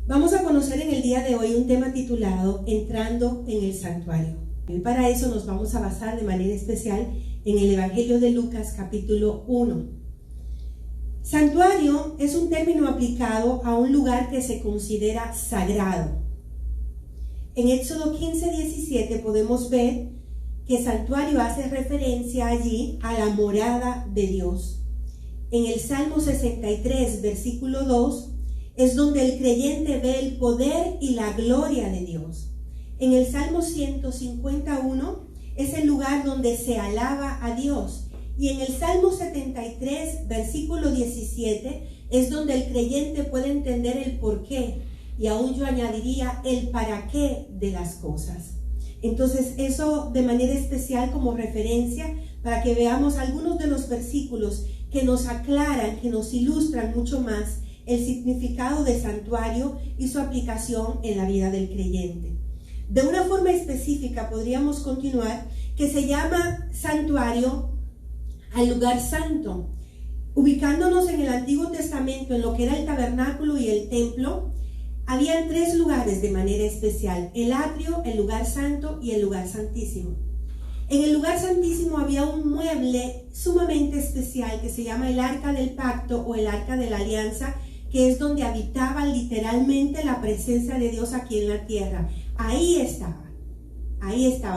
Vamos a conocer en el día de hoy un tema titulado Entrando en el Santuario. Y para eso nos vamos a basar de manera especial en el Evangelio de Lucas capítulo 1. Santuario es un término aplicado a un lugar que se considera sagrado. En Éxodo 15:17 podemos ver que santuario hace referencia allí a la morada de Dios. En el Salmo 63, versículo 2, es donde el creyente ve el poder y la gloria de Dios. En el Salmo 151 es el lugar donde se alaba a Dios. Y en el Salmo 73, versículo 17, es donde el creyente puede entender el porqué. Y aún yo añadiría el para qué de las cosas. Entonces eso de manera especial como referencia para que veamos algunos de los versículos que nos aclaran, que nos ilustran mucho más el significado de santuario y su aplicación en la vida del creyente. De una forma específica podríamos continuar que se llama santuario al lugar santo. Ubicándonos en el Antiguo Testamento en lo que era el tabernáculo y el templo, habían tres lugares de manera especial: el atrio, el lugar santo y el lugar santísimo. En el lugar santísimo había un mueble sumamente especial que se llama el arca del pacto o el arca de la alianza, que es donde habitaba literalmente la presencia de Dios aquí en la tierra. Ahí estaba,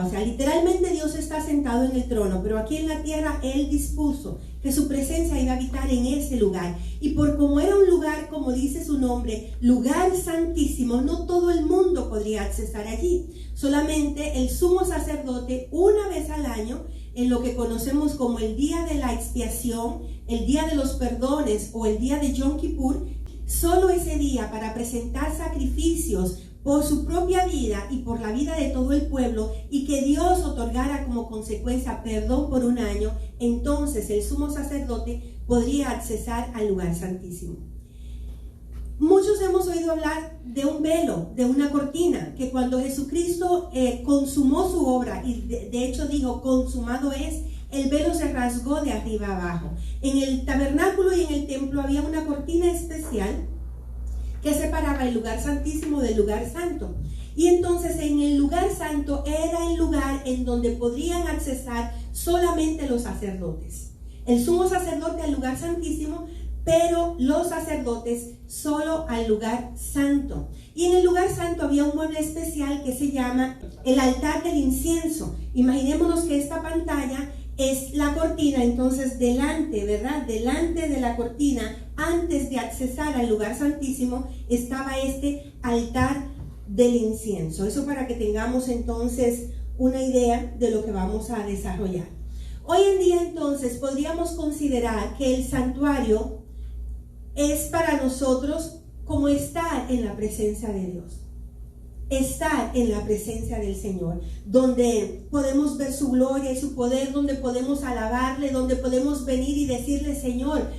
o sea, literalmente Dios está sentado en el trono, pero aquí en la tierra Él dispuso que su presencia iba a habitar en ese lugar. Y por como era un lugar, como dice su nombre, lugar santísimo, no todo el mundo podría accesar allí. Solamente el sumo sacerdote, una vez al año, en lo que conocemos como el día de la expiación, el día de los perdones o el día de Yom Kippur, solo ese día, para presentar sacrificios por su propia vida y por la vida de todo el pueblo, y que Dios otorgara como consecuencia perdón por un año, entonces el sumo sacerdote podría accesar al lugar santísimo. Muchos hemos oído hablar de un velo, de una cortina, que cuando Jesucristo consumó su obra, y de hecho dijo, consumado es, el velo se rasgó de arriba abajo. En el tabernáculo y en el templo había una cortina especial que separaba el lugar santísimo del lugar santo. Y entonces en el lugar santo era el lugar en donde podrían accesar solamente los sacerdotes. El sumo sacerdote al lugar santísimo, pero los sacerdotes solo al lugar santo. Y en el lugar santo había un mueble especial que se llama el altar del incienso. Imaginémonos que esta pantalla es la cortina, entonces delante, ¿verdad? Delante de la cortina, antes de accesar al lugar santísimo, estaba este altar del incienso. Eso para que tengamos entonces una idea de lo que vamos a desarrollar. Hoy en día entonces podríamos considerar que el santuario es para nosotros como estar en la presencia de Dios. Estar en la presencia del Señor, donde podemos ver su gloria y su poder, donde podemos alabarle, donde podemos venir y decirle, Señor,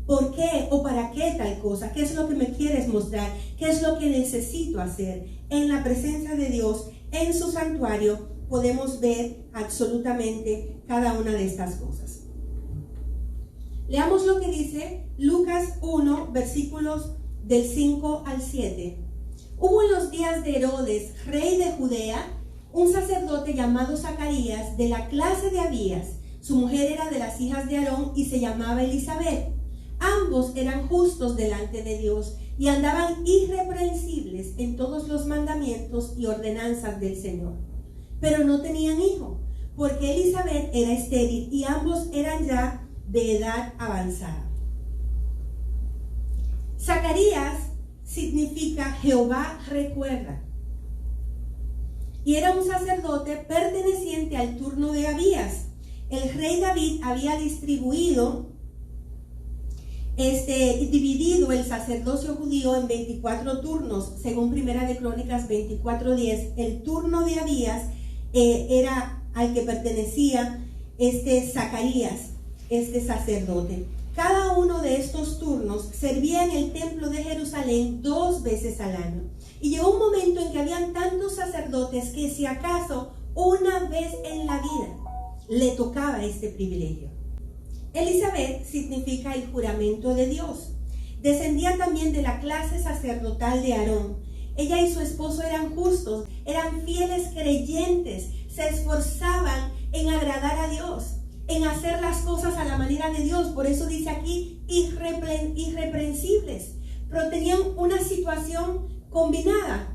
¿por qué o para qué tal cosa? ¿Qué es lo que me quieres mostrar? ¿Qué es lo que necesito hacer? En la presencia de Dios, en su santuario, podemos ver absolutamente cada una de estas cosas. Leamos lo que dice Lucas 1, versículos del 5 al 7. Hubo en los días de Herodes, rey de Judea, un sacerdote llamado Zacarías, de la clase de Abías. Su mujer era de las hijas de Aarón y se llamaba Elizabeth. Ambos eran justos delante de Dios y andaban irreprensibles en todos los mandamientos y ordenanzas del Señor. Pero no tenían hijo, porque Elizabeth era estéril y ambos eran ya de edad avanzada. Zacarías significa Jehová recuerda. Y era un sacerdote perteneciente al turno de Abías. El rey David había dividido el sacerdocio judío en 24 turnos, según Primera de Crónicas 24:10. El turno de Abías era al que pertenecía Zacarías, sacerdote. Cada uno de estos turnos servía en el templo de Jerusalén 2 veces al año. Y llegó un momento en que habían tantos sacerdotes que si acaso una vez en la vida le tocaba este privilegio. Elizabeth significa el juramento de Dios. descendía también de la clase sacerdotal de Aarón. Ella y su esposo eran justos, eran fieles creyentes, se esforzaban en agradar a Dios, en hacer las cosas a la manera de Dios. Por eso dice aquí irreprensibles, pero tenían una situación combinada.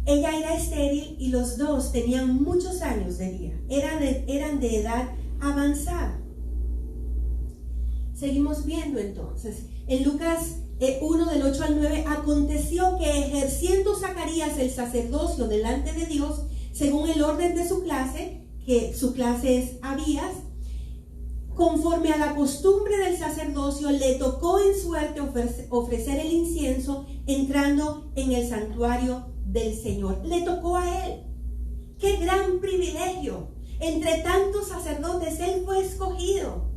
Ella era estéril y los dos tenían muchos años de vida, eran de edad avanzada. Seguimos viendo entonces, en Lucas 1 del 8 al 9, aconteció que ejerciendo Zacarías el sacerdocio delante de Dios, según el orden de su clase, que su clase es Abías, conforme a la costumbre del sacerdocio, le tocó en suerte ofrecer el incienso entrando en el santuario del Señor. Le tocó a él. ¡Qué gran privilegio! Entre tantos sacerdotes, él fue escogido.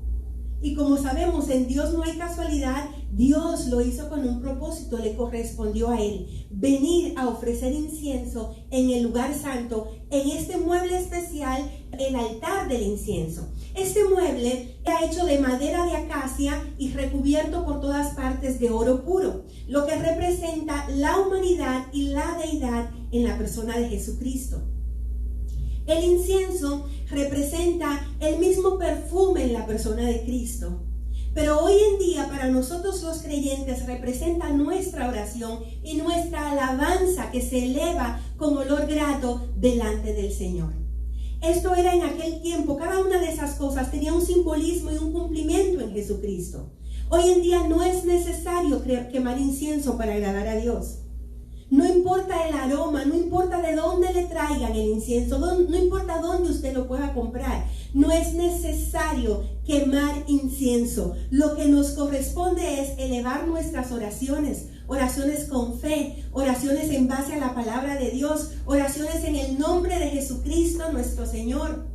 Y como sabemos, en Dios no hay casualidad. Dios lo hizo con un propósito, le correspondió a él venir a ofrecer incienso en el lugar santo, en este mueble especial, el altar del incienso. Este mueble era hecho de madera de acacia y recubierto por todas partes de oro puro, lo que representa la humanidad y la deidad en la persona de Jesucristo. El incienso representa el mismo perfume en la persona de Cristo. Pero hoy en día para nosotros los creyentes representa nuestra oración y nuestra alabanza que se eleva con olor grato delante del Señor. Esto era en aquel tiempo, cada una de esas cosas tenía un simbolismo y un cumplimiento en Jesucristo. Hoy en día no es necesario quemar incienso para agradar a Dios. No importa el aroma, no importa de dónde le traigan el incienso, no importa dónde usted lo pueda comprar. No es necesario quemar incienso. Lo que nos corresponde es elevar nuestras oraciones, oraciones con fe, oraciones en base a la palabra de Dios, oraciones en el nombre de Jesucristo nuestro Señor,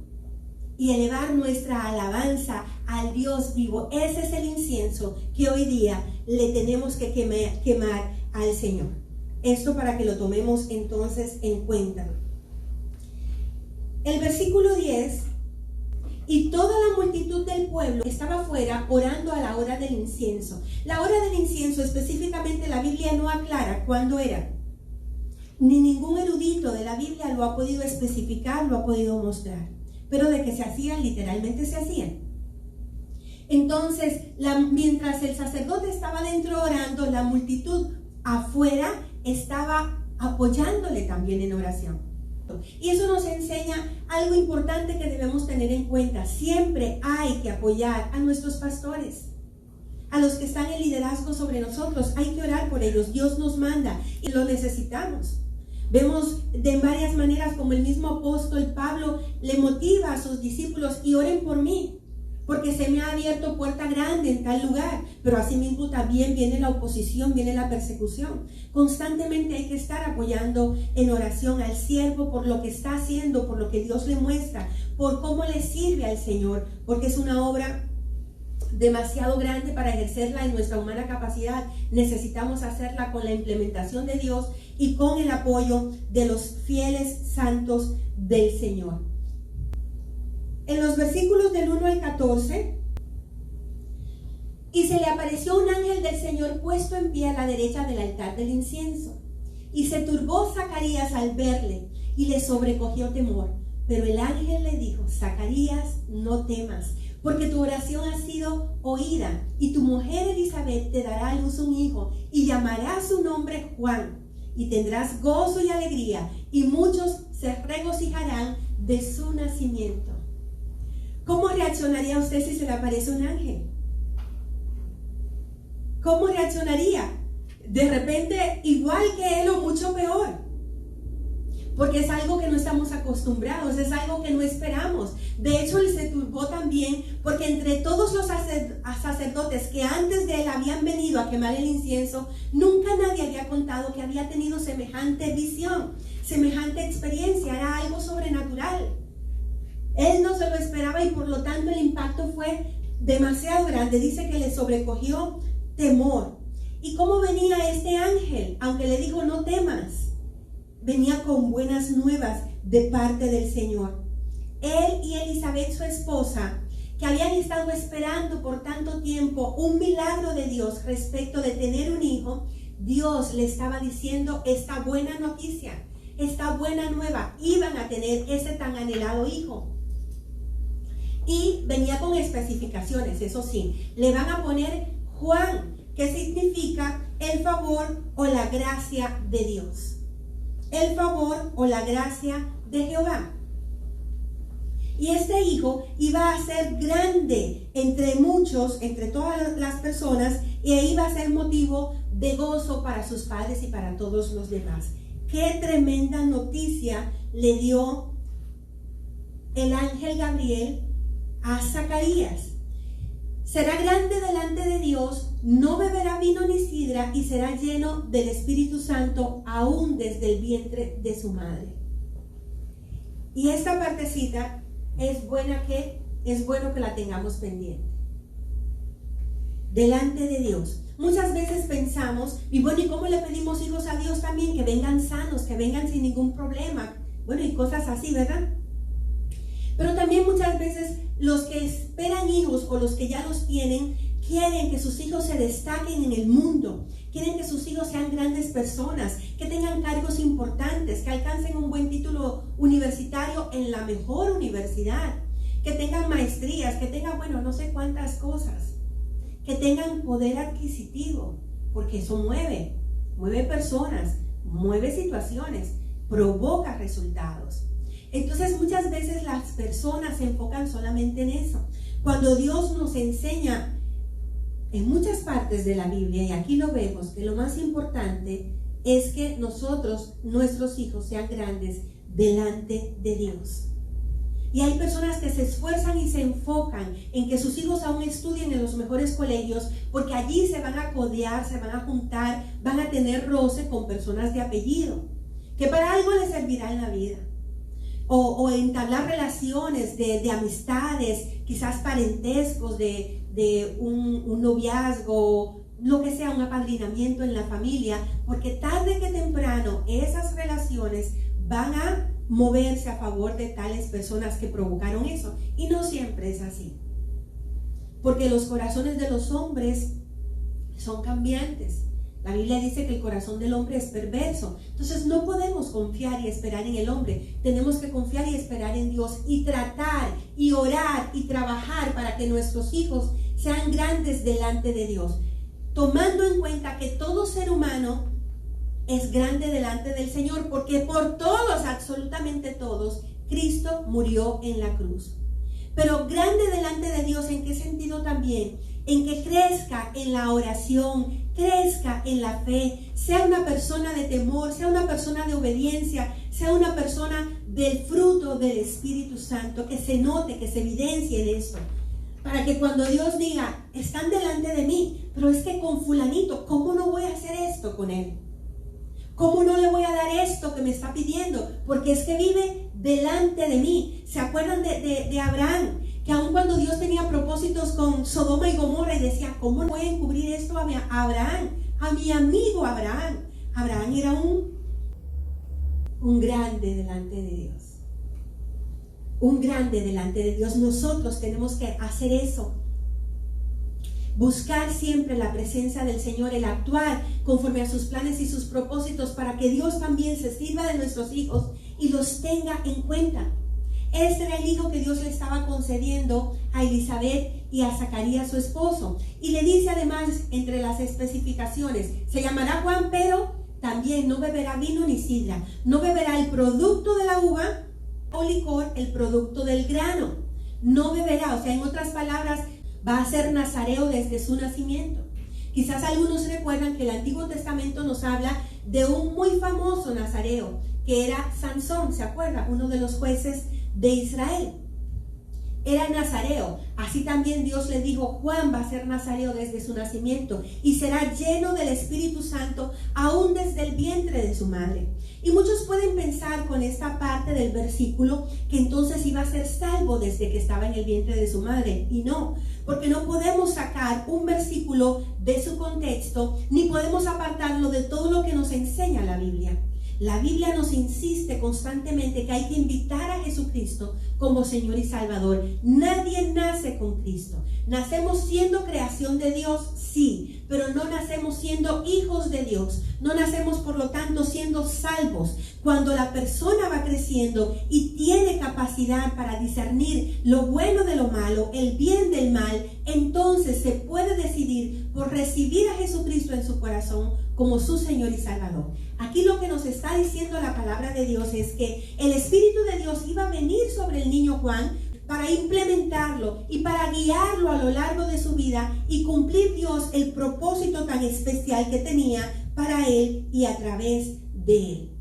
y elevar nuestra alabanza al Dios vivo. Ese es el incienso que hoy día le tenemos que quemar al Señor. Esto para que lo tomemos entonces en cuenta. El versículo 10, y toda la multitud del pueblo estaba afuera orando a la hora del incienso. La hora del incienso específicamente la Biblia no aclara cuándo era. Ni ningún erudito de la Biblia lo ha podido especificar, lo ha podido mostrar. Pero de que se hacían, literalmente se hacían. Entonces, mientras el sacerdote estaba dentro orando, la multitud afuera estaba apoyándole también en oración. Y eso nos enseña algo importante que debemos tener en cuenta. Siempre hay que apoyar a nuestros pastores, a los que están en liderazgo sobre nosotros. Hay que orar por ellos. Dios nos manda y lo necesitamos. Vemos de varias maneras como el mismo apóstol Pablo le motiva a sus discípulos: y oren por mí, porque se me ha abierto puerta grande en tal lugar. Pero asimismo también viene la oposición, viene la persecución. Constantemente hay que estar apoyando en oración al siervo por lo que está haciendo, por lo que Dios le muestra, por cómo le sirve al Señor, porque es una obra demasiado grande para ejercerla en nuestra humana capacidad. Necesitamos hacerla con la implementación de Dios y con el apoyo de los fieles santos del Señor. En los versículos del 1 al 14, y se le apareció un ángel del Señor puesto en pie a la derecha del altar del incienso. Y se turbó Zacarías al verle, y le sobrecogió temor. Pero el ángel le dijo: Zacarías, no temas, porque tu oración ha sido oída, y tu mujer Elizabeth te dará a luz un hijo, y llamará su nombre Juan. Y tendrás gozo y alegría, y muchos se regocijarán de su nacimiento. ¿Cómo reaccionaría usted si se le aparece un ángel? ¿Cómo reaccionaría? De repente, igual que él o mucho peor. Porque es algo que no estamos acostumbrados, es algo que no esperamos. De hecho, él se turbó también porque entre todos los sacerdotes que antes de él habían venido a quemar el incienso, nunca nadie había contado que había tenido semejante visión, semejante experiencia. Era algo sobrenatural. Él no se lo esperaba y por lo tanto el impacto fue demasiado grande. Dice que le sobrecogió temor. ¿Y cómo venía este ángel? Aunque le dijo: no temas, venía con buenas nuevas de parte del Señor. Él y Elizabeth, su esposa, que habían estado esperando por tanto tiempo un milagro de Dios respecto de tener un hijo, Dios le estaba diciendo esta buena noticia, esta buena nueva: iban a tener ese tan anhelado hijo. Y venía con especificaciones, eso sí, le van a poner Juan, que significa el favor o la gracia de Dios. El favor o la gracia de Jehová. Y este hijo iba a ser grande entre muchos, entre todas las personas, y iba a ser motivo de gozo para sus padres y para todos los demás. Qué tremenda noticia le dio el ángel Gabriel a Zacarías. Será grande delante de Dios, no beberá vino ni sidra, y será lleno del Espíritu Santo aún desde el vientre de su madre. Y esta partecita es bueno que la tengamos pendiente. Delante de Dios. Muchas veces pensamos, y bueno, ¿y cómo le pedimos hijos a Dios también? Que vengan sanos, que vengan sin ningún problema. Bueno, y cosas así, ¿verdad? Pero también muchas veces los que esperan hijos o los que ya los tienen, quieren que sus hijos se destaquen en el mundo. Quieren que sus hijos sean grandes personas, que tengan cargos importantes, que alcancen un buen título universitario en la mejor universidad, que tengan maestrías, que tengan, bueno, no sé cuántas cosas, que tengan poder adquisitivo, porque eso mueve personas, mueve situaciones, provoca resultados. Entonces muchas veces las personas se enfocan solamente en eso, cuando Dios nos enseña en muchas partes de la Biblia, y aquí lo vemos, que lo más importante es que nuestros hijos sean grandes delante de Dios. Y hay personas que se esfuerzan y se enfocan en que sus hijos aún estudien en los mejores colegios, porque allí se van a codear, se van a juntar, van a tener roce con personas de apellido, que para algo les servirá en la vida. O entablar relaciones de amistades, quizás parentescos, de un noviazgo, lo que sea, un apadrinamiento en la familia, porque tarde que temprano esas relaciones van a moverse a favor de tales personas que provocaron eso. Y no siempre es así, porque los corazones de los hombres son cambiantes. La Biblia dice que el corazón del hombre es perverso. Entonces no podemos confiar y esperar en el hombre. Tenemos que confiar y esperar en Dios, y tratar y orar y trabajar para que nuestros hijos sean grandes delante de Dios, tomando en cuenta que todo ser humano es grande delante del Señor, porque por todos, absolutamente todos, Cristo murió en la cruz. Pero grande delante de Dios, ¿en qué sentido también? En que crezca en la oración, crezca en la fe, sea una persona de temor, sea una persona de obediencia, sea una persona del fruto del Espíritu Santo, que se note, que se evidencie en esto, para que cuando Dios diga, están delante de mí, pero es que con fulanito, ¿cómo no voy a hacer esto con él? ¿Cómo no le voy a dar esto que me está pidiendo? Porque es que vive delante de mí. ¿Se acuerdan de Abraham? Que aun cuando Dios tenía propósitos con Sodoma y Gomorra, y decía, ¿cómo voy a encubrir esto a Abraham? A mi amigo Abraham. Abraham era un grande delante de Dios. Un grande delante de Dios. Nosotros tenemos que hacer eso. Buscar siempre la presencia del Señor, el actuar conforme a sus planes y sus propósitos, para que Dios también se sirva de nuestros hijos y los tenga en cuenta. Este era el hijo que Dios le estaba concediendo a Elizabeth y a Zacarías, su esposo. Y le dice además, entre las especificaciones, se llamará Juan, pero también no beberá vino ni sidra. No beberá el producto de la uva o licor, el producto del grano. No beberá, o sea, en otras palabras, va a ser nazareo desde su nacimiento. Quizás algunos recuerdan que el Antiguo Testamento nos habla de un muy famoso nazareo, que era Sansón, ¿se acuerda? Uno de los jueces de Israel. Era nazareo. Así también Dios le dijo, Juan va a ser nazareo desde su nacimiento y será lleno del Espíritu Santo aún desde el vientre de su madre. Y muchos pueden pensar con esta parte del versículo que entonces iba a ser salvo desde que estaba en el vientre de su madre. Y no, porque no podemos sacar un versículo de su contexto, ni podemos apartarlo de todo lo que nos enseña la Biblia. La Biblia nos insiste constantemente que hay que invitar a Jesucristo como Señor y Salvador. Nadie nace con Cristo. Nacemos siendo creación de Dios, sí, pero no nacemos siendo hijos de Dios. No nacemos, por lo tanto, siendo salvos. Cuando la persona va creciendo y tiene capacidad para discernir lo bueno de lo malo, el bien del mal, entonces se puede decidir por recibir a Jesucristo en su corazón como su Señor y Salvador. Aquí lo que nos está diciendo la palabra de Dios es que el Espíritu de Dios iba a venir sobre el niño Juan para implementarlo y para guiarlo a lo largo de su vida y cumplir Dios el propósito tan especial que tenía para él y a través de él.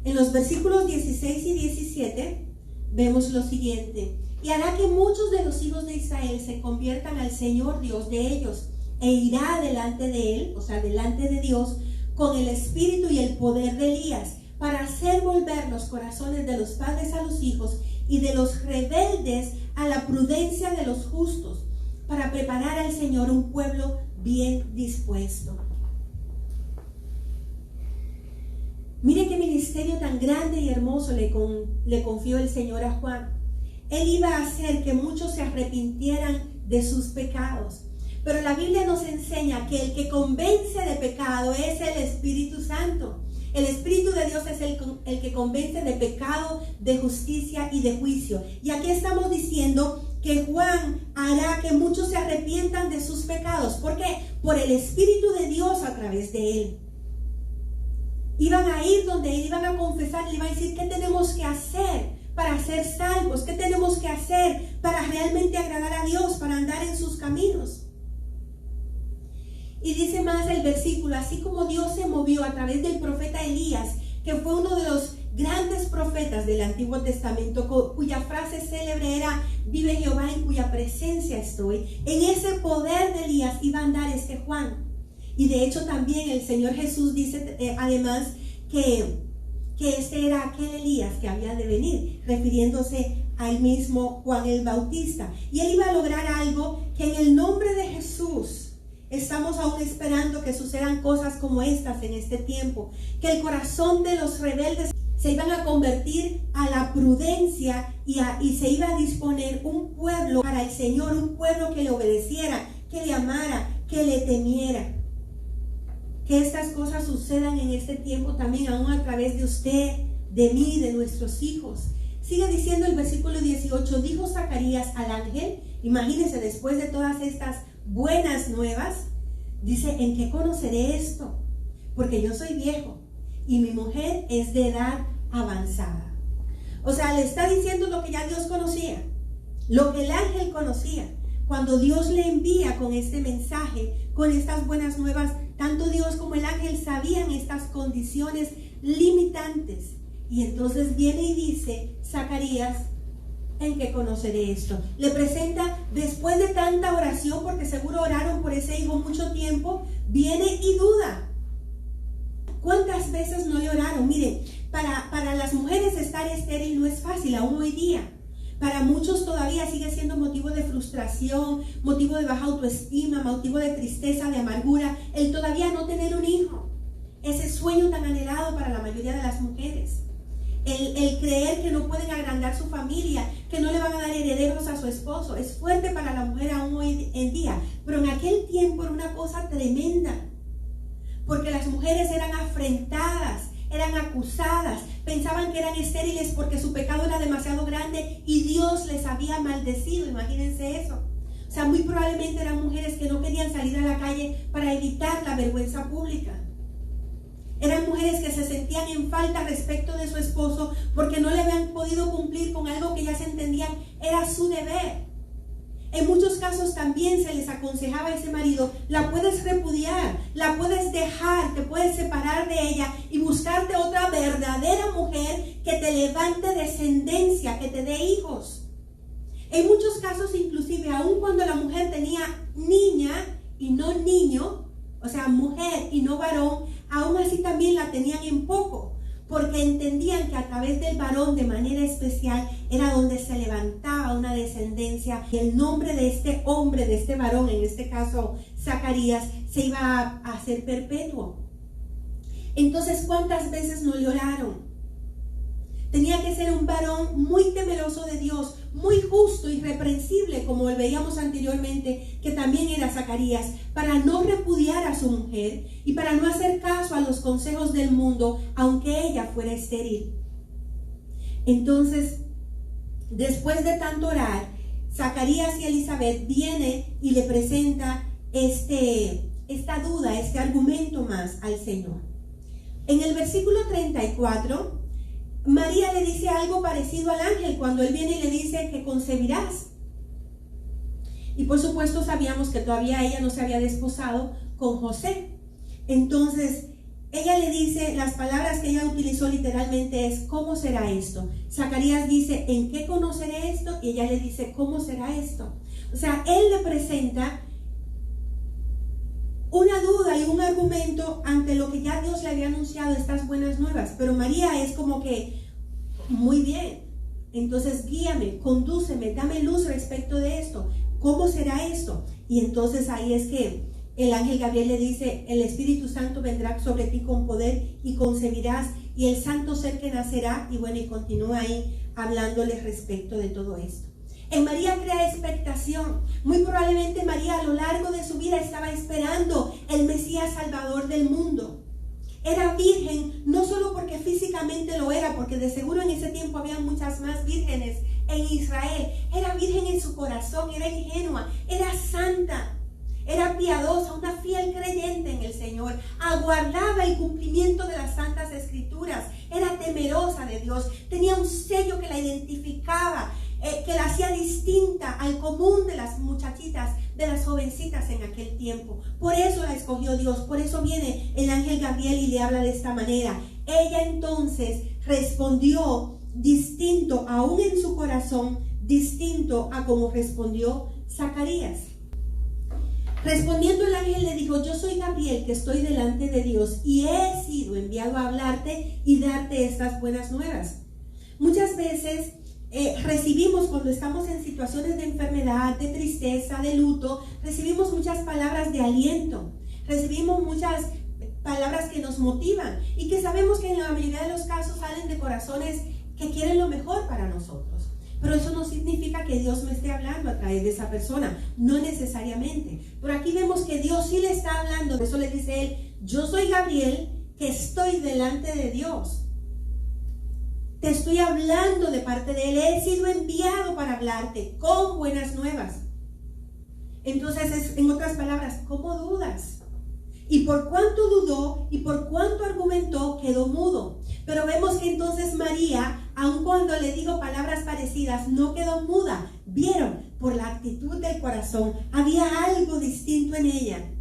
En los versículos 16 y 17 vemos lo siguiente: y hará que muchos de los hijos de Israel se conviertan al Señor Dios de ellos, e irá delante de él, o sea, delante de Dios, con el espíritu y el poder de Elías, para hacer volver los corazones de los padres a los hijos y de los rebeldes a la prudencia de los justos, para preparar al Señor un pueblo bien dispuesto. Mire qué ministerio tan grande y hermoso le confió el Señor a Juan. Él iba a hacer que muchos se arrepintieran de sus pecados. Pero la Biblia nos enseña que el que convence de pecado es el Espíritu Santo. El Espíritu de Dios es el que convence de pecado, de justicia y de juicio. Y aquí estamos diciendo que Juan hará que muchos se arrepientan de sus pecados. ¿Por qué? Por el Espíritu de Dios a través de él. Iban a ir donde él, iban a confesar, le iban a decir qué tenemos que hacer para ser salvos, qué tenemos que hacer para realmente agradar a Dios, para andar en sus caminos. Y dice más el versículo: así como Dios se movió a través del profeta Elías, que fue uno de los grandes profetas del Antiguo Testamento, cuya frase célebre era: vive Jehová en cuya presencia estoy. En ese poder de Elías iba a andar este Juan. Y de hecho también el Señor Jesús dice además que este era aquel Elías que había de venir, refiriéndose al mismo Juan el Bautista. Y él iba a lograr algo que en el nombre de Jesús estamos aún esperando que sucedan cosas como estas en este tiempo, que el corazón de los rebeldes se iban a convertir a la prudencia y se iba a disponer un pueblo para el Señor, un pueblo que le obedeciera, que le amara, que le temiera. Que estas cosas sucedan en este tiempo también aún a través de usted, de mí, de nuestros hijos. Sigue diciendo el versículo 18: dijo Zacarías al ángel, imagínense, después de todas estas buenas nuevas, dice: ¿en qué conoceré esto? Porque yo soy viejo y mi mujer es de edad avanzada. O sea, le está diciendo lo que ya Dios conocía, lo que el ángel conocía. Cuando Dios le envía con este mensaje, con estas buenas nuevas, tanto Dios como el ángel sabían estas condiciones limitantes. Y entonces viene y dice Zacarías: ¿en qué conoceré esto? Le presenta, después de tanta oración, porque seguro oraron por ese hijo mucho tiempo, viene y duda. ¿Cuántas veces no le oraron? Miren, para las mujeres estar estéril no es fácil aún hoy día. Para muchos todavía sigue siendo motivo de frustración, motivo de baja autoestima, motivo de tristeza, de amargura, el todavía no tener un hijo. Ese sueño tan anhelado para la mayoría de las mujeres. El creer que no pueden agrandar su familia, que no le van a dar herederos a su esposo. Es fuerte para la mujer aún hoy en día. Pero en aquel tiempo era una cosa tremenda. Porque las mujeres eran afrentadas, eran acusadas, pensaban que eran estériles porque su pecado era demasiado grande y Dios les había maldecido. Imagínense eso. O sea, muy probablemente eran mujeres que no querían salir a la calle para evitar la vergüenza pública. Eran mujeres que se sentían en falta respecto de su esposo porque no le habían podido cumplir con algo que ellas entendían era su deber. En muchos casos también se les aconsejaba a ese marido: la puedes repudiar, la puedes dejar, te puedes separar de ella y buscarte otra verdadera mujer que te levante descendencia, que te dé hijos. En muchos casos, inclusive, aun cuando la mujer tenía niña y no niño, o sea, mujer y no varón, aún así también la tenían en poco, porque entendían que a través del varón de manera especial era donde se levantaba una descendencia y el nombre de este hombre, de este varón, en este caso Zacarías, se iba a hacer perpetuo. Entonces, ¿cuántas veces no le oraron? Tenía que ser un varón muy temeroso de Dios, muy justo, irreprensible, como veíamos anteriormente, que también era Zacarías, para no repudiar a su mujer y para no hacer caso a los consejos del mundo, aunque ella fuera estéril. Entonces, después de tanto orar, Zacarías y Elizabeth viene y le presenta esta duda, este argumento más al Señor. En el versículo 34, María le dice algo parecido al ángel cuando él viene y le dice que concebirás. Y por supuesto sabíamos que todavía ella no se había desposado con José. Entonces ella le dice, las palabras que ella utilizó literalmente es, ¿cómo será esto? Zacarías dice, ¿en qué conoceré esto? Y ella le dice, ¿cómo será esto? O sea, él le presenta una duda y un argumento ante lo que ya Dios le había anunciado, estas buenas nuevas. Pero María es como que, muy bien, entonces guíame, condúceme, dame luz respecto de esto. ¿Cómo será esto? Y entonces ahí es que el ángel Gabriel le dice, el Espíritu Santo vendrá sobre ti con poder y concebirás, y el santo ser que nacerá, y bueno, y continúa ahí hablándole respecto de todo esto. En María crea expectación. Muy probablemente María a lo largo de su vida estaba esperando el Mesías Salvador del mundo. Era virgen, no solo porque físicamente lo era, porque de seguro en ese tiempo había muchas más vírgenes en Israel. Era virgen en su corazón, era ingenua, era santa, era piadosa, una fiel creyente en el Señor. Aguardaba el cumplimiento de las santas escrituras. Era temerosa de Dios. Tenía un sello que la identificaba, que la hacía distinta al común de las muchachitas, de las jovencitas en aquel tiempo. Por eso la escogió Dios, por eso viene el ángel Gabriel y le habla de esta manera. Ella entonces respondió distinto, aún en su corazón, distinto a como respondió Zacarías. Respondiendo el ángel le dijo, yo soy Gabriel, que estoy delante de Dios y he sido enviado a hablarte y darte estas buenas nuevas. Muchas veces recibimos, cuando estamos en situaciones de enfermedad, de tristeza, de luto, recibimos muchas palabras de aliento, recibimos muchas palabras que nos motivan y que sabemos que en la mayoría de los casos salen de corazones que quieren lo mejor para nosotros. Pero eso no significa que Dios me esté hablando a través de esa persona, no necesariamente. Pero aquí vemos que Dios sí le está hablando, por eso le dice él, yo soy Gabriel, que estoy delante de Dios. Te estoy hablando de parte de él, he sido enviado para hablarte con buenas nuevas. Entonces, en otras palabras, ¿cómo dudas? Y por cuánto dudó y por cuánto argumentó, quedó mudo. Pero vemos que entonces María, aun cuando le dijo palabras parecidas, no quedó muda. Vieron, por la actitud del corazón, había algo distinto en ella.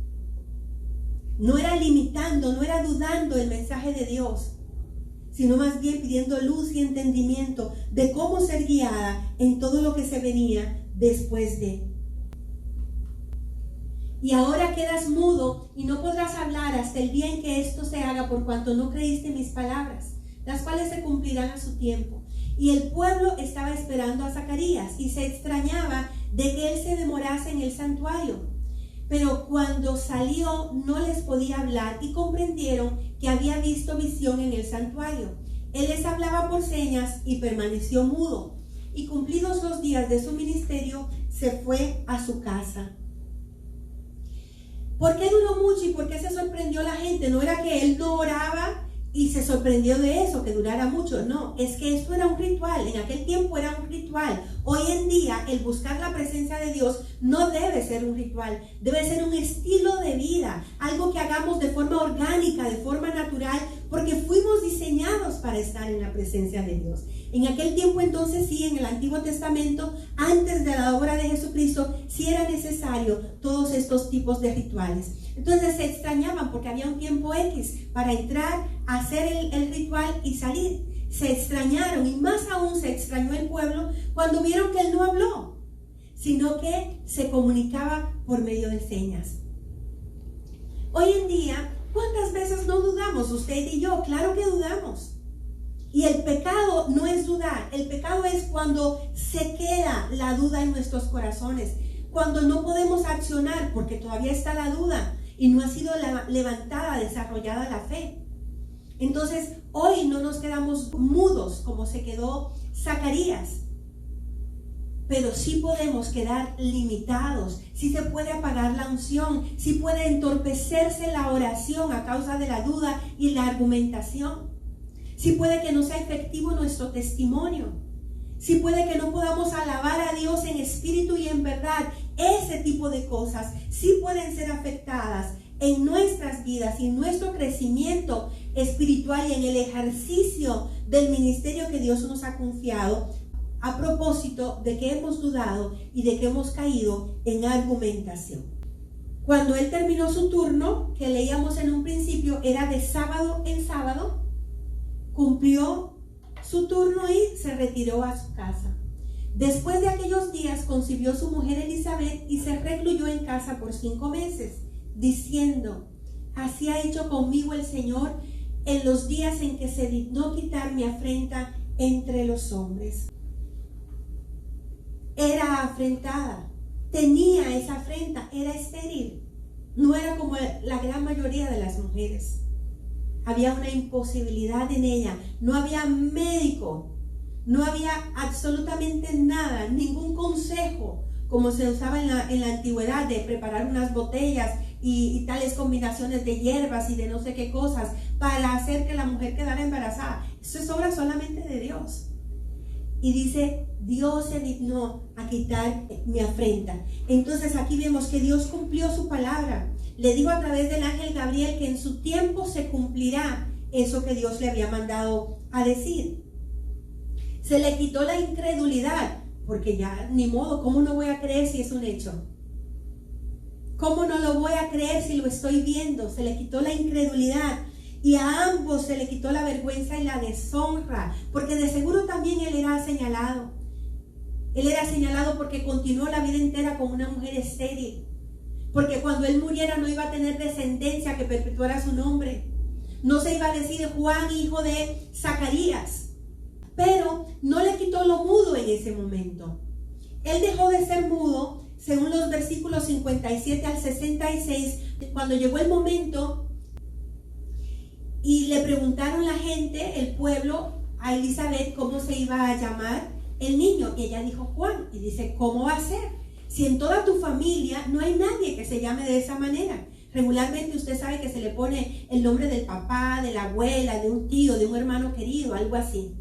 No era limitando, no era dudando el mensaje de Dios, sino más bien pidiendo luz y entendimiento de cómo ser guiada en todo lo que se venía después de. Y ahora quedas mudo y no podrás hablar hasta el día en que esto se haga, por cuanto no creíste mis palabras, las cuales se cumplirán a su tiempo. Y el pueblo estaba esperando a Zacarías y se extrañaba de que él se demorase en el santuario. Pero cuando salió no les podía hablar y comprendieron que había visto visión en el santuario. Él les hablaba por señas y permaneció mudo. Y cumplidos los días de su ministerio, se fue a su casa. ¿Por qué duró mucho y por qué se sorprendió la gente? No era que él no oraba y se sorprendió de eso, que durara mucho. No, es que esto era un ritual. En aquel tiempo era un ritual. Hoy en día, el buscar la presencia de Dios no debe ser un ritual. Debe ser un estilo de vida. Algo que hagamos de forma orgánica, de forma natural, porque fuimos diseñados para estar en la presencia de Dios. En aquel tiempo entonces sí, en el Antiguo Testamento, antes de la obra de Jesucristo, sí era necesario todos estos tipos de rituales. Entonces se extrañaban porque había un tiempo X para entrar, hacer el ritual y salir. Se extrañaron y más aún se extrañó el pueblo cuando vieron que él no habló, sino que se comunicaba por medio de señas. Hoy en día, ¿cuántas veces no dudamos, usted y yo? Claro que dudamos. Y el pecado no es dudar, el pecado es cuando se queda la duda en nuestros corazones, cuando no podemos accionar porque todavía está la duda y no ha sido levantada, desarrollada la fe. Entonces, hoy no nos quedamos mudos como se quedó Zacarías, pero sí podemos quedar limitados, sí se puede apagar la unción, sí puede entorpecerse la oración a causa de la duda y la argumentación, sí puede que no sea efectivo nuestro testimonio, sí puede que no podamos alabar a Dios en espíritu y en verdad. Ese tipo de cosas sí pueden ser afectadas en nuestras vidas y en nuestro crecimiento espiritual y en el ejercicio del ministerio que Dios nos ha confiado, a propósito de que hemos dudado y de que hemos caído en argumentación. Cuando él terminó su turno, que leíamos en un principio, era de sábado en sábado, cumplió su turno y se retiró a su casa. Después de aquellos días concibió su mujer Elizabeth y se recluyó en casa por 5 meses, diciendo: así ha hecho conmigo el Señor en los días en que se dignó quitar mi afrenta entre los hombres. Era afrentada, tenía esa afrenta, era estéril, no era como la gran mayoría de las mujeres. Había una imposibilidad en ella, no había médico, no había absolutamente nada, ningún consejo, como se usaba en la antigüedad, de preparar unas botellas y tales combinaciones de hierbas y de no sé qué cosas para hacer que la mujer quedara embarazada. Eso es obra solamente de Dios. Y dice: Dios se dignó a quitar mi afrenta. Entonces aquí vemos que Dios cumplió su palabra. Le dijo a través del ángel Gabriel que en su tiempo se cumplirá eso que Dios le había mandado a decir. Se le quitó la incredulidad, porque ya ni modo, ¿cómo no voy a creer si es un hecho? ¿Cómo no lo voy a creer si lo estoy viendo? Se le quitó la incredulidad. Y a ambos se le quitó la vergüenza y la deshonra, porque de seguro también él era señalado. Él era señalado porque continuó la vida entera con una mujer estéril, porque cuando él muriera no iba a tener descendencia que perpetuara su nombre. No se iba a decir Juan, hijo de Zacarías. Pero no le quitó lo mudo en ese momento. Él dejó de ser mudo, según los versículos 57 al 66, cuando llegó el momento. Y le preguntaron la gente, el pueblo, a Elizabeth cómo se iba a llamar el niño. Y ella dijo Juan. Y dice: ¿cómo va a ser? Si en toda tu familia no hay nadie que se llame de esa manera. Regularmente usted sabe que se le pone el nombre del papá, de la abuela, de un tío, de un hermano querido, algo así.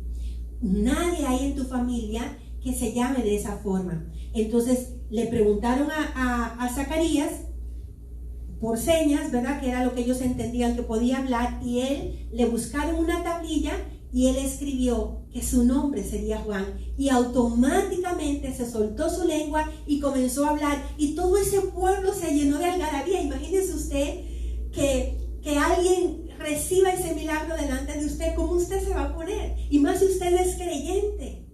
Nadie hay en tu familia que se llame de esa forma. Entonces le preguntaron a Zacarías por señas, ¿verdad? Que era lo que ellos entendían que podía hablar, y él le buscaron una tablilla y él escribió que su nombre sería Juan, y automáticamente se soltó su lengua y comenzó a hablar, y todo ese pueblo se llenó de algarabía. Imagínese usted que alguien reciba ese milagro delante de usted. ¿Cómo usted se va a poner? Y más si usted es creyente,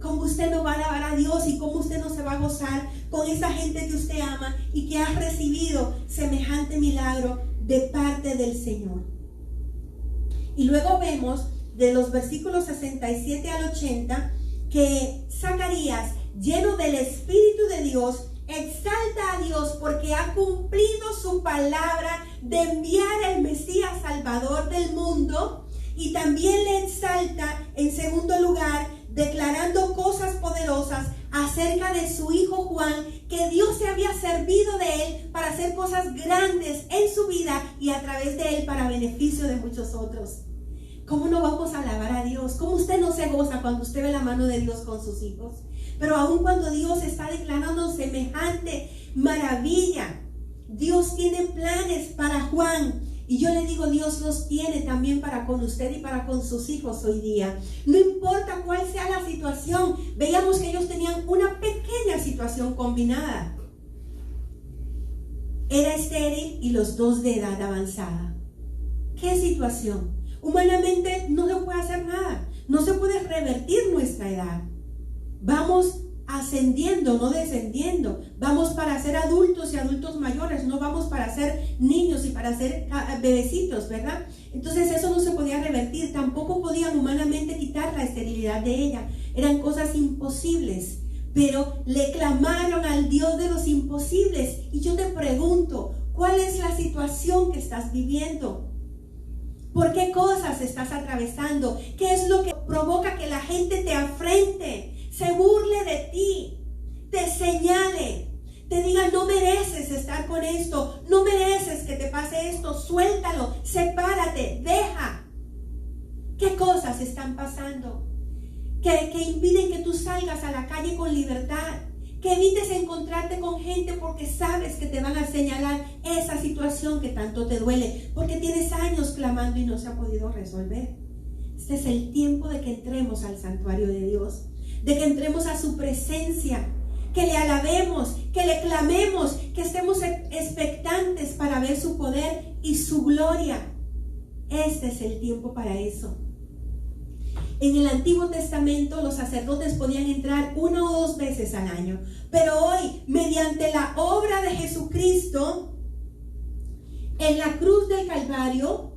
¿cómo usted no va a alabar a Dios y cómo usted no se va a gozar con esa gente que usted ama y que ha recibido semejante milagro de parte del Señor? Y luego vemos de los versículos 67 al 80 que Zacarías, lleno del Espíritu de Dios, exalta a Dios porque ha cumplido su palabra de enviar al Mesías Salvador del mundo, y también le exalta en segundo lugar declarando cosas poderosas acerca de su hijo Juan, que Dios se había servido de él para hacer cosas grandes en su vida y a través de él para beneficio de muchos otros. ¿Cómo no vamos a alabar a Dios? ¿Cómo usted no se goza cuando usted ve la mano de Dios con sus hijos? Pero aun cuando Dios está declarando semejante maravilla, Dios tiene planes para Juan. Y yo le digo, Dios los tiene también para con usted y para con sus hijos hoy día. No importa cuál sea la situación. Veíamos que ellos tenían una pequeña situación combinada. Era estéril y los dos de edad avanzada. ¿Qué situación? Humanamente no se puede hacer nada. No se puede revertir nuestra edad. Vamos ascendiendo, no descendiendo. Vamos para ser adultos y adultos mayores, no vamos para ser niños y para ser bebecitos, ¿verdad? Entonces eso no se podía revertir. Tampoco podían humanamente quitar la esterilidad de ella. Eran cosas imposibles, pero le clamaron al Dios de los imposibles. Y yo te pregunto, ¿cuál es la situación que estás viviendo? ¿Por qué cosas estás atravesando? ¿Qué es lo que provoca que la gente te afrente, se burle de ti, te señale, te diga no mereces estar con esto, no mereces que te pase esto, suéltalo, sepárate, deja? ¿Qué cosas están pasando que impiden que tú salgas a la calle con libertad? Que evites encontrarte con gente porque sabes que te van a señalar esa situación que tanto te duele, porque tienes años clamando y no se ha podido resolver. Este es el tiempo de que entremos al santuario de Dios, de que entremos a su presencia, que le alabemos, que le clamemos, que estemos expectantes para ver su poder y su gloria. Este es el tiempo para eso. En el Antiguo Testamento los sacerdotes podían entrar 1 o 2 veces al año, pero hoy, mediante la obra de Jesucristo en la cruz del Calvario,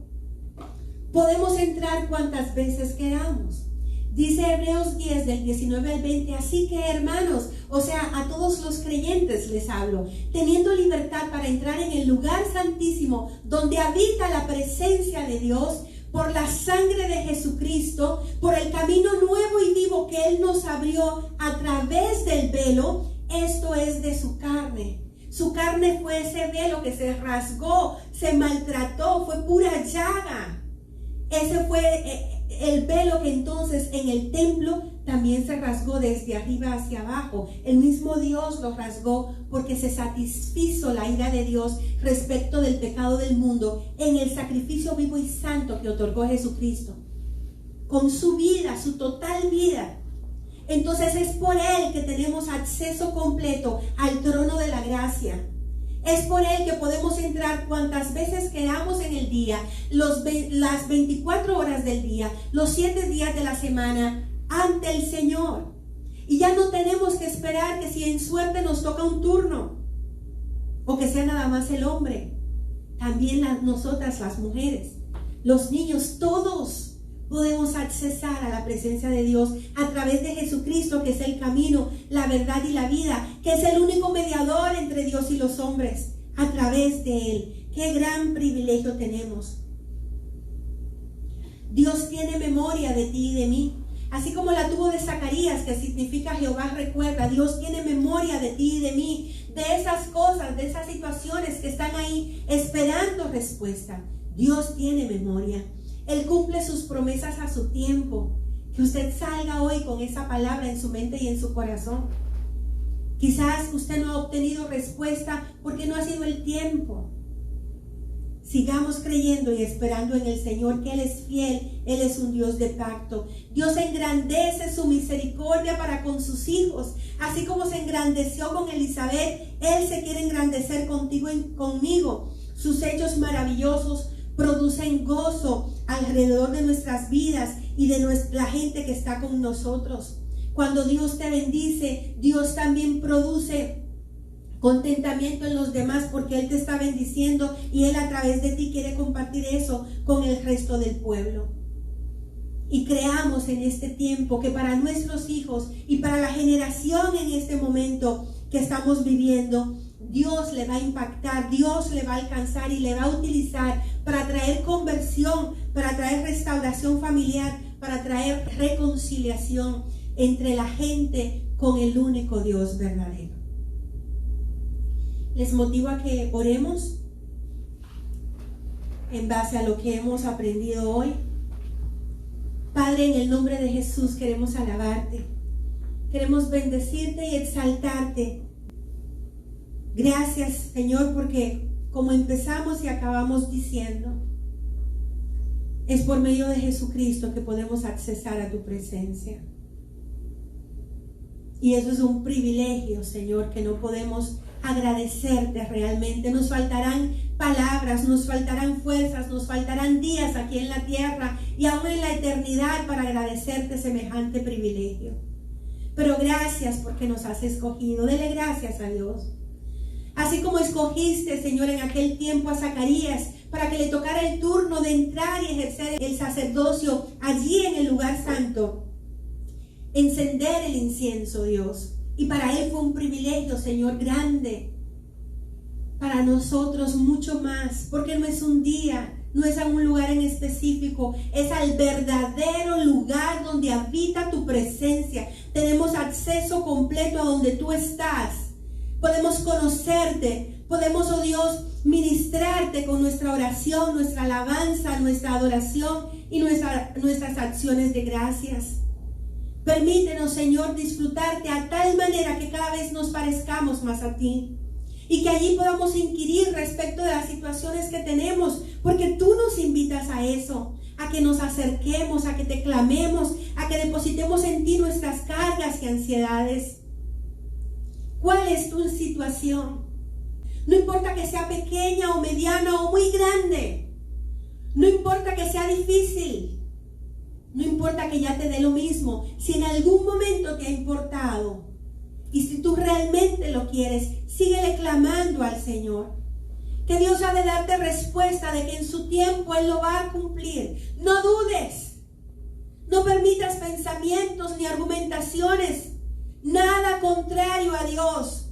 podemos entrar cuantas veces queramos. Dice Hebreos 10 del 19 al 20, así que hermanos, o sea, a todos los creyentes les hablo, teniendo libertad para entrar en el lugar santísimo donde habita la presencia de Dios, por la sangre de Jesucristo, por el camino nuevo y vivo que Él nos abrió a través del velo, esto es de su carne. Su carne fue ese velo que se rasgó, se maltrató, fue pura llaga. Ese fue el velo que entonces en el templo también se rasgó desde arriba hacia abajo. El mismo Dios lo rasgó porque se satisfizo la ira de Dios respecto del pecado del mundo en el sacrificio vivo y santo que otorgó Jesucristo. Con su vida, su total vida. Entonces es por Él que tenemos acceso completo al trono de la gracia. Es por Él que podemos entrar cuantas veces queramos en el día, las 24 horas del día, los 7 días de la semana, ante el Señor. Y ya no tenemos que esperar que si en suerte nos toca un turno, o que sea nada más el hombre, también nosotras las mujeres, los niños, todos podemos accesar a la presencia de Dios a través de Jesucristo, que es el camino, la verdad y la vida, que es el único mediador entre Dios y los hombres, a través de Él. ¡Qué gran privilegio tenemos! Dios tiene memoria de ti y de mí. Así como la tuvo de Zacarías, que significa Jehová recuerda, Dios tiene memoria de ti y de mí, de esas cosas, de esas situaciones que están ahí esperando respuesta. Dios tiene memoria. Él cumple sus promesas a su tiempo. Que usted salga hoy con esa palabra en su mente y en su corazón. Quizás usted no ha obtenido respuesta porque no ha sido el tiempo. Sigamos creyendo y esperando en el Señor, que Él es fiel, Él es un Dios de pacto. Dios engrandece su misericordia para con sus hijos, así como se engrandeció con Elizabeth, Él se quiere engrandecer contigo y conmigo. Sus hechos maravillosos producen gozo alrededor de nuestras vidas y de la gente que está con nosotros. Cuando Dios te bendice, Dios también produce contentamiento en los demás, porque Él te está bendiciendo y Él a través de ti quiere compartir eso con el resto del pueblo. Y creamos en este tiempo que para nuestros hijos y para la generación en este momento que estamos viviendo, Dios le va a impactar, Dios le va a alcanzar y le va a utilizar para traer conversión, para traer restauración familiar, para traer reconciliación entre la gente con el único Dios verdadero. Les motivo a que oremos en base a lo que hemos aprendido hoy. Padre, en el nombre de Jesús queremos alabarte, queremos bendecirte y exaltarte. Gracias, Señor, porque como empezamos y acabamos diciendo, es por medio de Jesucristo que podemos accesar a tu presencia. Y eso es un privilegio, Señor, que no podemos agradecerte realmente. Nos faltarán palabras, nos faltarán fuerzas, nos faltarán días aquí en la tierra y aún en la eternidad para agradecerte semejante privilegio. Pero gracias porque nos has escogido. Dele gracias a Dios. Así como escogiste, Señor, en aquel tiempo a Zacarías para que le tocara el turno de entrar y ejercer el sacerdocio allí en el lugar santo, encender el incienso, Dios. Y para él fue un privilegio, Señor, grande. Para nosotros mucho más, porque no es un día, no es a un lugar en específico, es al verdadero lugar donde habita tu presencia. Tenemos acceso completo a donde tú estás. Podemos conocerte, podemos, oh Dios, ministrarte con nuestra oración, nuestra alabanza, nuestra adoración y nuestras acciones de gracias. Permítenos, Señor, disfrutarte a tal manera que cada vez nos parezcamos más a ti. Y que allí podamos inquirir respecto de las situaciones que tenemos, porque tú nos invitas a eso, a que nos acerquemos, a que te clamemos, a que depositemos en ti nuestras cargas y ansiedades. ¿Cuál es tu situación? No importa que sea pequeña o mediana o muy grande. No importa que sea difícil. No importa que ya te dé lo mismo. Si en algún momento te ha importado, y si tú realmente lo quieres, síguele clamando al Señor. Que Dios ha de darte respuesta de que en su tiempo Él lo va a cumplir. No dudes. No permitas pensamientos ni argumentaciones. Nada contrario a Dios.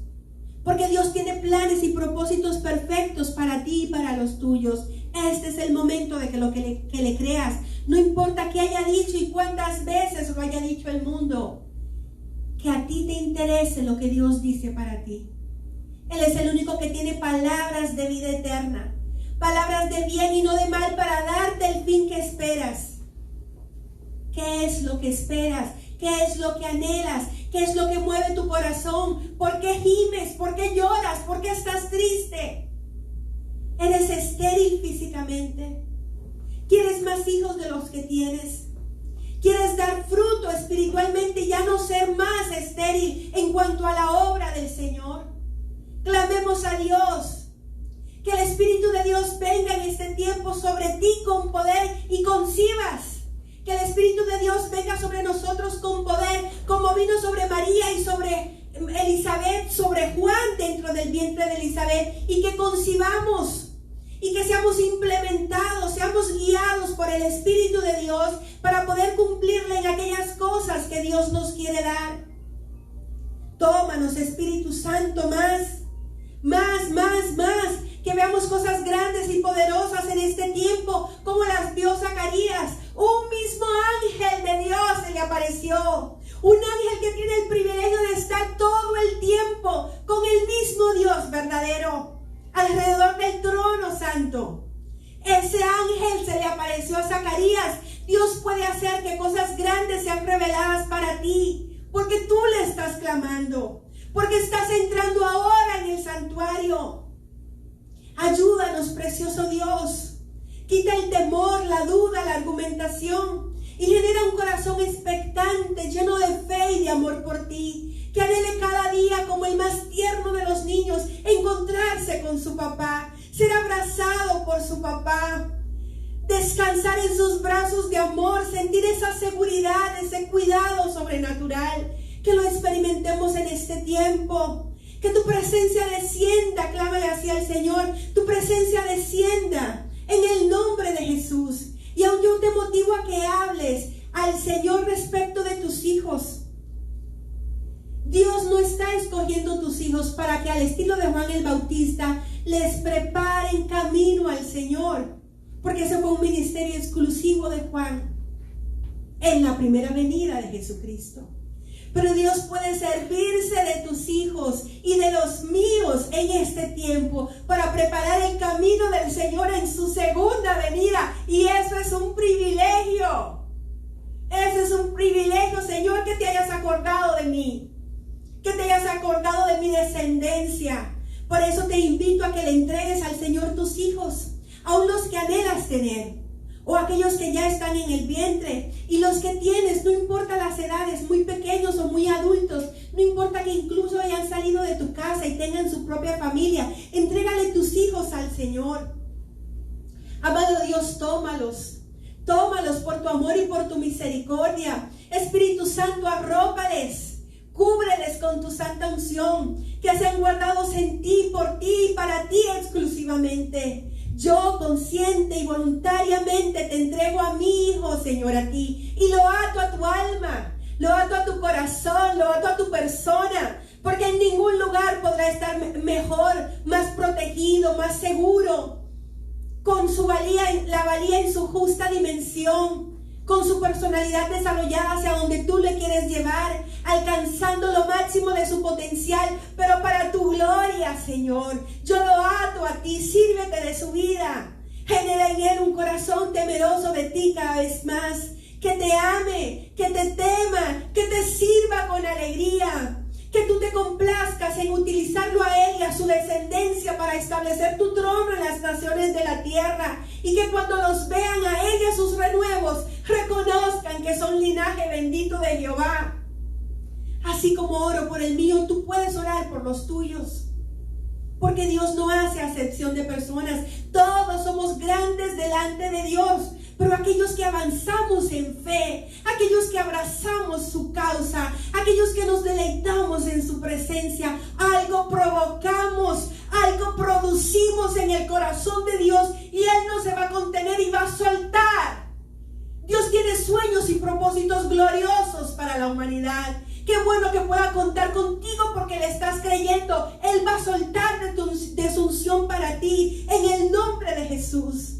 Porque Dios tiene planes y propósitos perfectos para ti y para los tuyos. Este es el momento de que le creas. No importa qué haya dicho y cuántas veces lo haya dicho el mundo. Que a ti te interese lo que Dios dice para ti. Él es el único que tiene palabras de vida eterna, palabras de bien y no de mal para darte el fin que esperas. ¿Qué es lo que esperas? ¿Qué es lo que anhelas? ¿Qué es lo que mueve tu corazón? ¿Por qué gimes? ¿Por qué lloras? ¿Por qué estás triste? ¿Eres estéril físicamente? ¿Quieres más hijos de los que tienes? ¿Quieres dar fruto espiritualmente y ya no ser más estéril en cuanto a la obra del Señor? Clamemos a Dios. Que el Espíritu de Dios venga en este tiempo sobre ti con poder y concibas. Que el Espíritu de Dios venga sobre nosotros con poder, como vino sobre María y sobre Elizabeth, sobre Juan dentro del vientre de Elizabeth, y que concibamos. Y que seamos implementados, seamos guiados por el Espíritu de Dios para poder cumplirle en aquellas cosas que Dios nos quiere dar. Tómanos, Espíritu Santo, más. Que veamos cosas grandes y poderosas en este tiempo, como las vio Zacarías. Un mismo ángel de Dios se le apareció. Un ángel que tiene el privilegio de estar todo el tiempo con el mismo Dios verdadero, alrededor del trono santo. Ese ángel se le apareció a Zacarías. Dios puede hacer que cosas grandes sean reveladas para ti, porque tú le estás clamando, porque estás entrando ahora en el santuario. Ayúdanos, precioso Dios. Quita el temor, la duda, la argumentación y genera un corazón expectante, lleno de fe y de amor por ti, que anhele cada día, como el más tierno de los niños, encontrarse con su papá, ser abrazado por su papá, descansar en sus brazos de amor, sentir esa seguridad, ese cuidado sobrenatural. Que lo experimentemos en este tiempo. Que tu presencia descienda, clámale así al Señor, tu presencia descienda en el nombre de Jesús. Y aún yo te motivo a que hables al Señor respecto de tus hijos. Dios no está escogiendo tus hijos para que, al estilo de Juan el Bautista, les preparen camino al Señor, porque ese fue un ministerio exclusivo de Juan en la primera venida de Jesucristo. Pero Dios puede servirse de tus hijos y de los míos en este tiempo para preparar el camino del Señor en su segunda venida. Y eso es un privilegio. Eso es un privilegio, Señor, que te hayas acordado de mí. Que te hayas acordado de mi descendencia. Por eso te invito a que le entregues al Señor tus hijos, aun los que anhelas tener, o aquellos que ya están en el vientre, y los que tienes, no importa las edades, muy pequeños o muy adultos, no importa que incluso hayan salido de tu casa y tengan su propia familia, entrégale tus hijos al Señor. Amado Dios, tómalos por tu amor y por tu misericordia. Espíritu Santo, arrópales, cúbreles con tu santa unción, que sean guardados en ti, por ti y para ti exclusivamente. Yo, consciente y voluntariamente, te entrego a mi hijo, Señor, a ti, y lo ato a tu alma, lo ato a tu corazón, lo ato a tu persona, porque en ningún lugar podrá estar mejor, más protegido, más seguro, con su valía, la valía en su justa dimensión, con su personalidad desarrollada hacia donde tú le quieres llevar, alcanzando lo máximo de su potencial, pero para tu gloria, Señor. Yo lo ato a ti, sírvete de su vida. Genera en él un corazón temeroso de ti cada vez más, que te ame, que te tema, que te sirva con alegría. Que tú te complazcas en utilizarlo a él y a su descendencia para establecer tu trono en las naciones de la tierra. Y que cuando los vean a él y a sus renuevos, reconozcan que son linaje bendito de Jehová. Así como oro por el mío, tú puedes orar por los tuyos. Porque Dios no hace acepción de personas. Todos somos grandes delante de Dios. Pero aquellos que avanzamos en fe, aquellos que abrazamos su causa, aquellos que nos deleitamos en su presencia, algo provocamos, algo producimos en el corazón de Dios y Él no se va a contener y va a soltar. Dios tiene sueños y propósitos gloriosos para la humanidad. Qué bueno que pueda contar contigo porque le estás creyendo. Él va a soltar de su unción para ti en el nombre de Jesús.